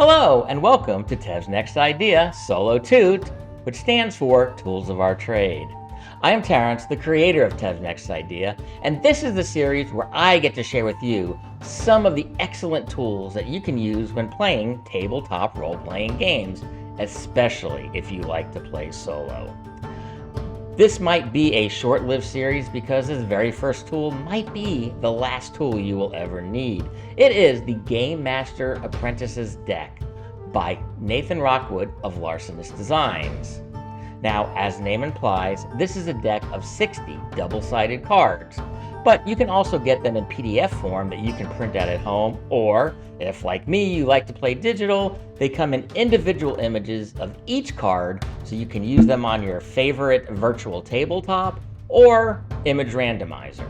Hello and welcome to Tev's Next Idea, Solo Toot, which stands for Tools of Our Trade. I am Terrence, the creator of Tev's Next Idea, and this is the series where I get to share with you some of the excellent tools that you can use when playing tabletop role-playing games, especially if you like to play solo. This might be a short-lived series because this very first tool might be the last tool you will ever need. It is the GameMaster Apprentice's deck by Nathan Rockwood of Larcenous Designs. Now, as the name implies, this is a deck of 60 double-sided cards, but you can also get them in PDF form that you can print out at home, or if, like me, you like to play digital, they come in individual images of each card so you can use them on your favorite virtual tabletop or image randomizer.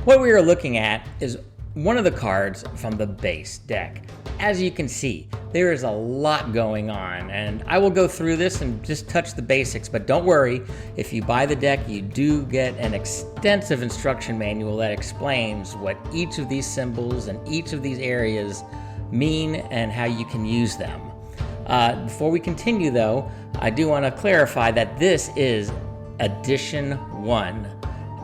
What we are looking at is one of the cards from the base deck. As you can see, there is a lot going on, and I will go through this and just touch the basics, but don't worry, if you buy the deck, you do get an extensive instruction manual that explains what each of these symbols and each of these areas mean and how you can use them. Before we continue though, I do want to clarify that this is Edition 1.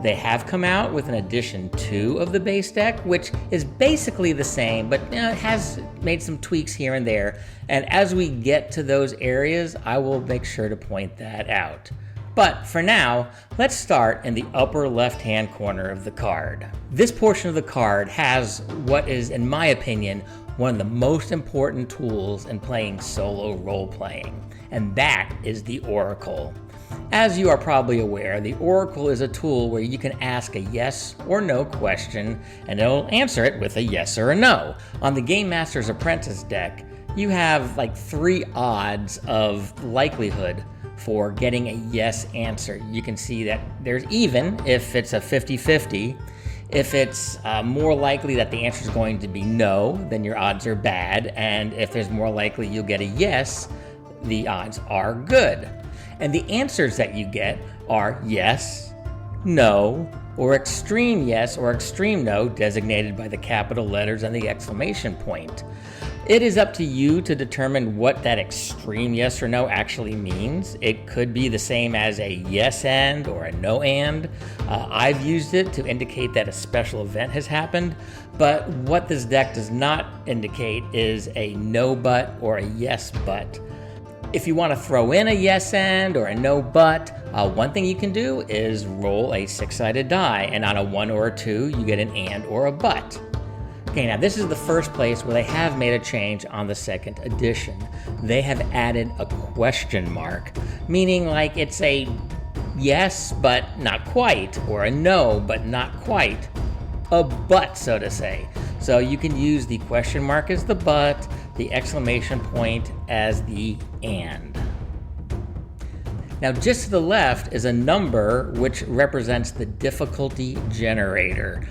They have come out with an Edition 2 of the base deck, which is basically the same, but has made some tweaks here and there. And as we get to those areas, I will make sure to point that out. But for now, let's start in the upper left-hand corner of the card. This portion of the card has what is, in my opinion, one of the most important tools in playing solo role-playing, and that is the Oracle. As you are probably aware, the Oracle is a tool where you can ask a yes or no question, and it'll answer it with a yes or a no. On the GameMaster's Apprentice deck, you have like 3 odds of likelihood for getting a yes answer. You can see that there's even if it's a 50-50. If it's more likely that the answer is going to be no, then your odds are bad, and if there's more likely you'll get a yes, the odds are good. And the answers that you get are yes, no, or extreme yes or extreme no, designated by the capital letters and the exclamation point. It is up to you to determine what that extreme yes or no actually means. It could be the same as a yes and or a no and. I've used it to indicate that a special event has happened, but what this deck does not indicate is a no but or a yes but. If you want to throw in a yes and or a no but, one thing you can do is roll a 6-sided die, and on a 1 or a 2, you get an and or a but. Okay, now this is the first place where they have made a change on the second edition. They have added a question mark, meaning like it's a yes but not quite, or a no but not quite, a but, so to say. So you can use the question mark as the but, the exclamation point as the and. Now just to the left is a number which represents the difficulty generator.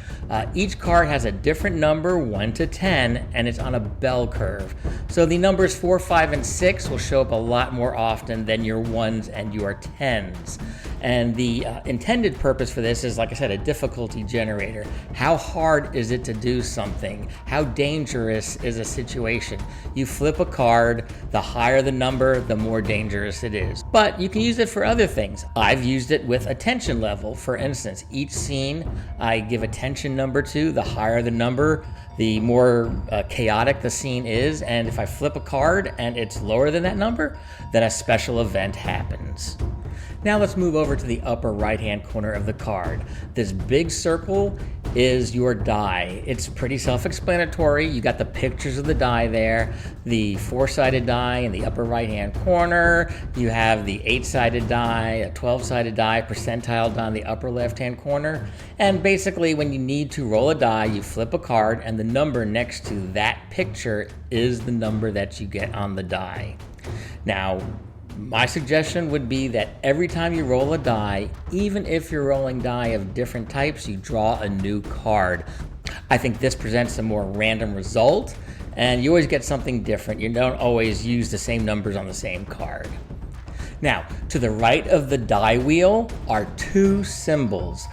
Each card has a different number, 1 to 10, and it's on a bell curve. So the numbers 4, 5, and 6 will show up a lot more often than your 1s and your 10s. And the intended purpose for this is, like I said, a difficulty generator. How hard is it to do something? How dangerous is a situation? You flip a card, the higher the number, the more dangerous it is. But you can use it for other things. I've used it with attention level. For instance, each scene I give attention number to. The higher the number, the more chaotic the scene is. And if I flip a card and it's lower than that number, then a special event happens. Now let's move over to the upper right-hand corner of the card. This big circle is your die. It's pretty self-explanatory. You got the pictures of the die there, the 4-sided die in the upper right-hand corner. You have the 8-sided die, a 12-sided die, percentile die in the upper left-hand corner. And basically, when you need to roll a die, you flip a card, and the number next to that picture is the number that you get on the die. Now, my suggestion would be that every time you roll a die, even if you're rolling die of different types, you draw a new card. I think this presents a more random result, and you always get something different. You don't always use the same numbers on the same card. Now, to the right of the die wheel are 2 symbols.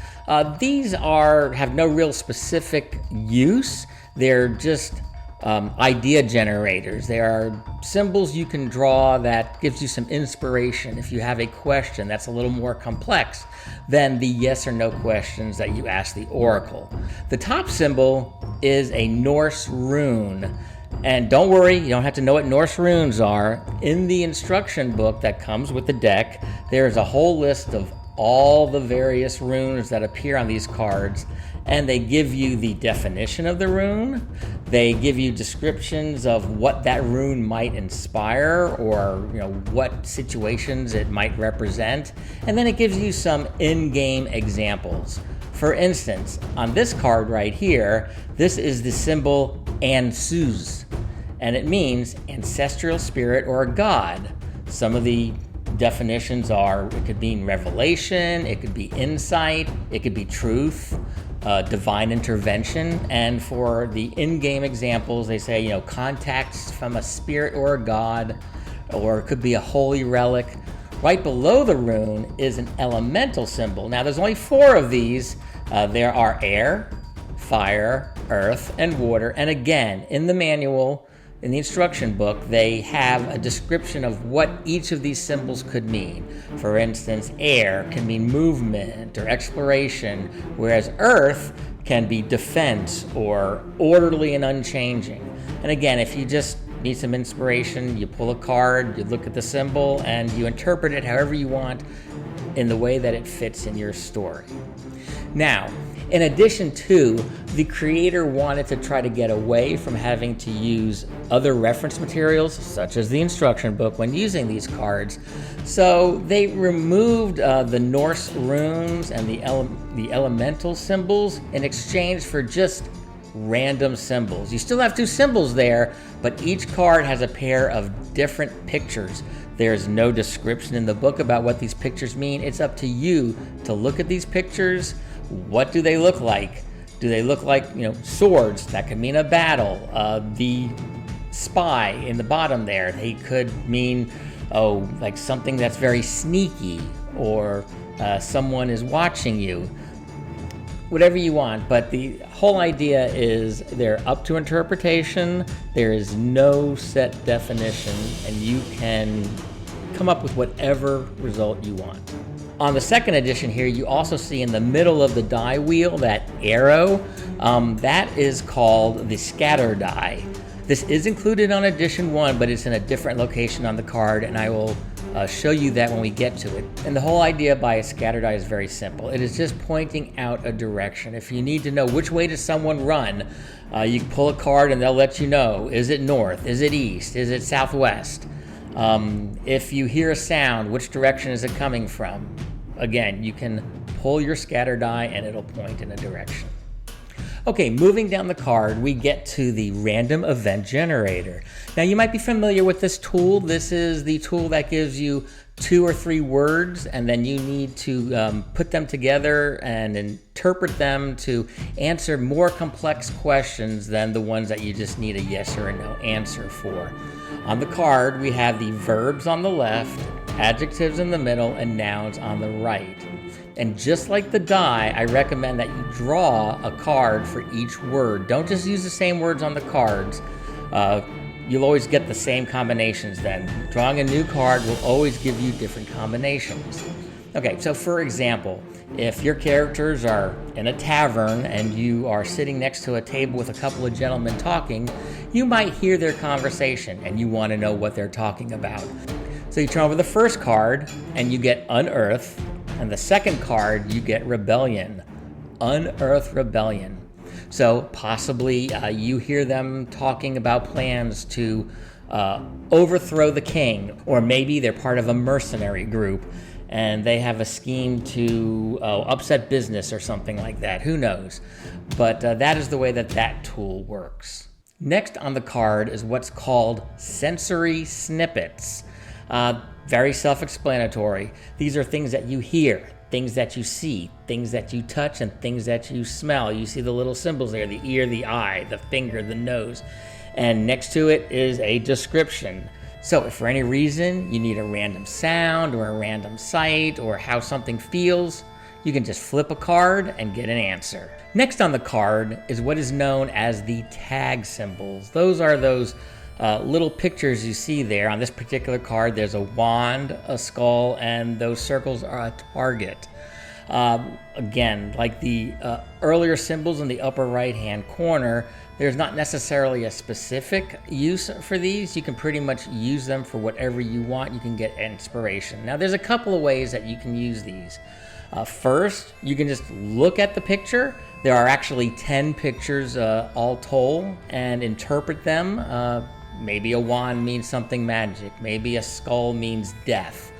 These have no real specific use. They're just idea generators. They are symbols you can draw that gives you some inspiration if you have a question that's a little more complex than the yes or no questions that you ask the oracle. The top symbol is a Norse rune. And don't worry, you don't have to know what Norse runes are. In the instruction book that comes with the deck, there's a whole list of all the various runes that appear on these cards, and they give you the definition of the rune. They give you descriptions of what that rune might inspire, or what situations it might represent, and then it gives you some in-game examples. For instance, on this card right here, this is the symbol Ansuz, and it means ancestral spirit or god. Some of the definitions are, it could mean revelation, it could be insight, it could be truth, divine intervention, and for the in-game examples, they say, contacts from a spirit or a god, or it could be a holy relic. Right below the rune is an elemental symbol. Now, there's only 4 of these. There are air, fire, earth, and water. And again, in the manual, in the instruction book, they have a description of what each of these symbols could mean. For instance, air can mean movement or exploration, whereas earth can be defense or orderly and unchanging. And again, if you just need some inspiration, you pull a card, you look at the symbol, and you interpret it however you want in the way that it fits in your story. Now, in addition to, the creator wanted to try to get away from having to use other reference materials, such as the instruction book, when using these cards. So they removed the Norse runes and the elemental symbols in exchange for just random symbols. You still have 2 symbols there, but each card has a pair of different pictures. There's no description in the book about what these pictures mean. It's up to you to look at these pictures. What do they look like? Do they look like, swords? That could mean a battle. The spy in the bottom there, they could mean, like something that's very sneaky, or someone is watching you. Whatever you want, but the whole idea is they're up to interpretation. There is no set definition, and you can come up with whatever result you want. On the second edition here, you also see in the middle of the die wheel that arrow. That is called the scatter die. This is included on edition 1, but it's in a different location on the card, and I will show you that when we get to it. And the whole idea by a scatter die is very simple. It is just pointing out a direction. If you need to know which way does someone run, you can pull a card and they'll let you know. Is it north? Is it east? Is it southwest? If you hear a sound, which direction is it coming from? Again, you can pull your scatter die and it'll point in a direction. Okay, moving down the card, we get to the random event generator. Now, you might be familiar with this tool. This is the tool that gives you 2 or 3 words, and then you need to put them together and interpret them to answer more complex questions than the ones that you just need a yes or a no answer for. On the card, we have the verbs on the left, adjectives in the middle, and nouns on the right. And just like the die, I recommend that you draw a card for each word. Don't just use the same words on the cards. You'll always get the same combinations then. Drawing a new card will always give you different combinations. Okay, so for example, if your characters are in a tavern and you are sitting next to a table with a couple of gentlemen talking, you might hear their conversation and you want to know what they're talking about. So you turn over the first card and you get Unearth, and the second card you get Rebellion. Unearth Rebellion. So possibly you hear them talking about plans to overthrow the king, or maybe they're part of a mercenary group and they have a scheme to upset business or something like that. Who knows? But that is the way that tool works. Next on the card is what's called sensory snippets. Very self-explanatory. These are things that you hear, things that you see, things that you touch, and things that you smell. You see the little symbols there, the ear, the eye, the finger, the nose. And next to it is a description. So if for any reason you need a random sound or a random sight or how something feels, you can just flip a card and get an answer. Next on the card is what is known as the tag symbols. Those are those little pictures you see there. On this particular card, there's a wand, a skull, and those circles are a target. Again, like the earlier symbols in the upper right-hand corner, there's not necessarily a specific use for these. You can pretty much use them for whatever you want. You can get inspiration. Now, there's a couple of ways that you can use these. First, you can just look at the picture. There are actually 10 pictures all told, and interpret them. Maybe a wand means something magic. Maybe a skull means death.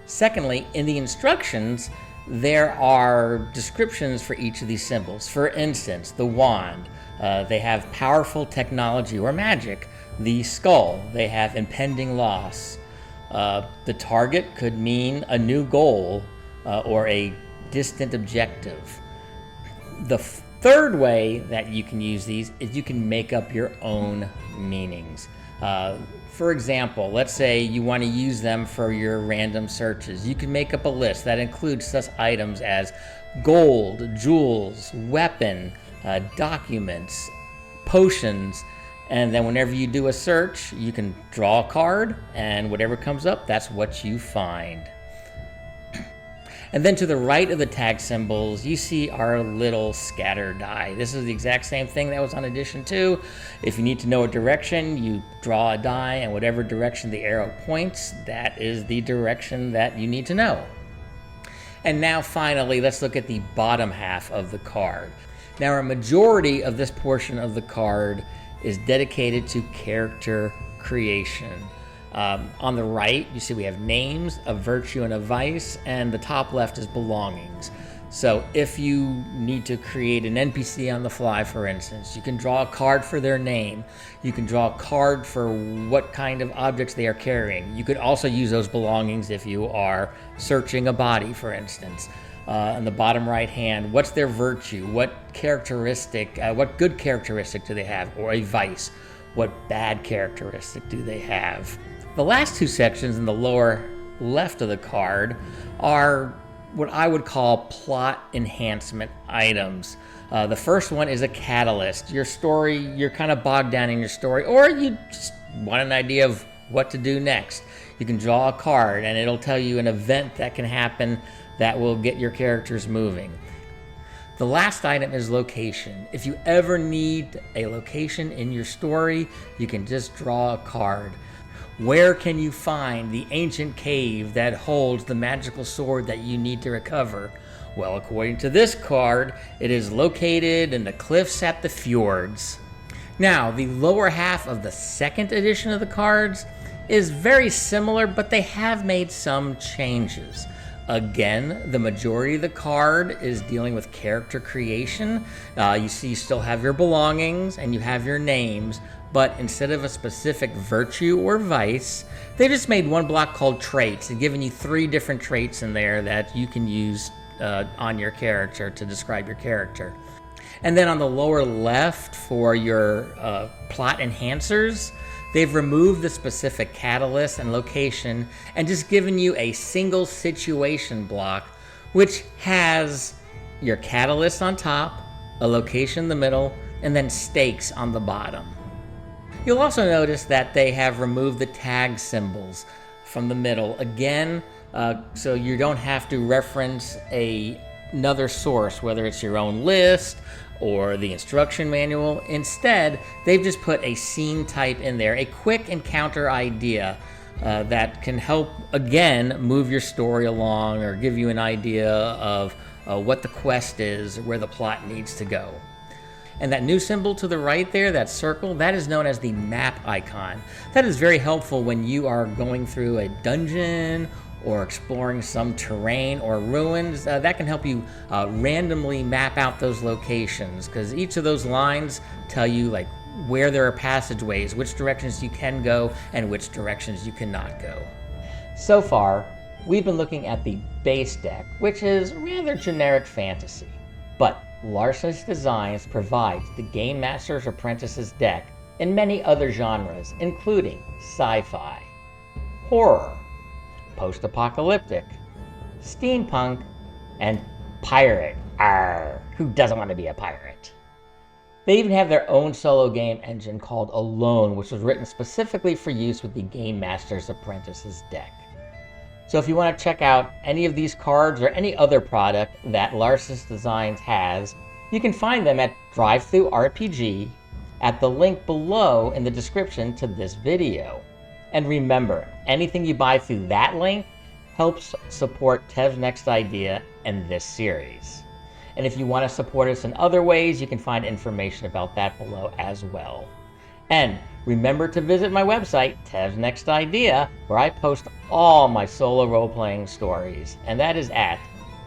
Secondly, in the instructions, there are descriptions for each of these symbols. For instance, the wand, they have powerful technology or magic. The skull, they have impending loss. The target could mean a new goal or a distant objective. The third way that you can use these is you can make up your own meanings. For example, let's say you want to use them for your random searches. You can make up a list that includes such items as gold, jewels, weapon, documents, potions, and then whenever you do a search, you can draw a card, and whatever comes up, that's what you find. And then to the right of the tag symbols, you see our little scatter die. This is the exact same thing that was on edition 2. If you need to know a direction, you draw a die, and whatever direction the arrow points, that is the direction that you need to know. And now finally, let's look at the bottom half of the card. Now, a majority of this portion of the card is dedicated to character creation. On the right, you see we have names, a virtue, and a vice, and the top left is belongings. So if you need to create an NPC on the fly, for instance, you can draw a card for their name. You can draw a card for what kind of objects they are carrying. You could also use those belongings if you are searching a body, for instance. On the bottom right hand, what's their virtue? What characteristic, what good characteristic do they have? Or a vice? What bad characteristic do they have? The last two sections in the lower left of the card are what I would call plot enhancement items. The first one is a catalyst. Your story, you're kind of bogged down in your story, or you just want an idea of what to do next. You can draw a card and it'll tell you an event that can happen that will get your characters moving. The last item is location. If you ever need a location in your story, you can just draw a card. Where can you find the ancient cave that holds the magical sword that you need to recover? Well, according to this card, it is located in the cliffs at the fjords. Now, the lower half of the second edition of the cards is very similar, but they have made some changes. Again, the majority of the card is dealing with character creation. You see, you still have your belongings and you have your names, but instead of a specific virtue or vice, they just made one block called traits and given you 3 different traits in there that you can use on your character to describe your character. And then on the lower left for your plot enhancers, they've removed the specific catalyst and location and just given you a single situation block, which has your catalyst on top, a location in the middle, and then stakes on the bottom. You'll also notice that they have removed the tag symbols from the middle again, so you don't have to reference another source, whether it's your own list or the instruction manual. Instead, they've just put a scene type in there, a quick encounter idea that can help, again, move your story along or give you an idea of what the quest is or where the plot needs to go. And that new symbol to the right there, that circle, that is known as the map icon. That is very helpful when you are going through a dungeon or exploring some terrain or ruins. That can help you randomly map out those locations, because each of those lines tell you like where there are passageways, which directions you can go and which directions you cannot go. So far, we've been looking at the base deck, which is rather generic fantasy, but Larcenous Designs provides the GameMaster's Apprentice's deck in many other genres, including sci-fi, horror, post-apocalyptic, steampunk, and pirate. Arr, who doesn't want to be a pirate? They even have their own solo game engine called Alone, which was written specifically for use with the GameMaster's Apprentice's deck. So if you want to check out any of these cards or any other product that Larcenous Designs has, you can find them at Drive-Thru RPG at the link below in the description to this video. And remember, anything you buy through that link helps support Tev's Next Idea and this series. And if you want to support us in other ways, you can find information about that below as well. And remember to visit my website, Tev's Next Idea, where I post all my solo role-playing stories, and that is at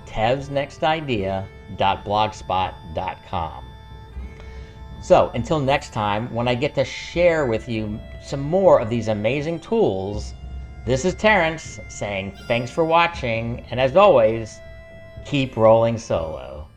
tevsnextidea.blogspot.com. So until next time, when I get to share with you some more of these amazing tools, this is Terrence saying thanks for watching, and as always, keep rolling solo.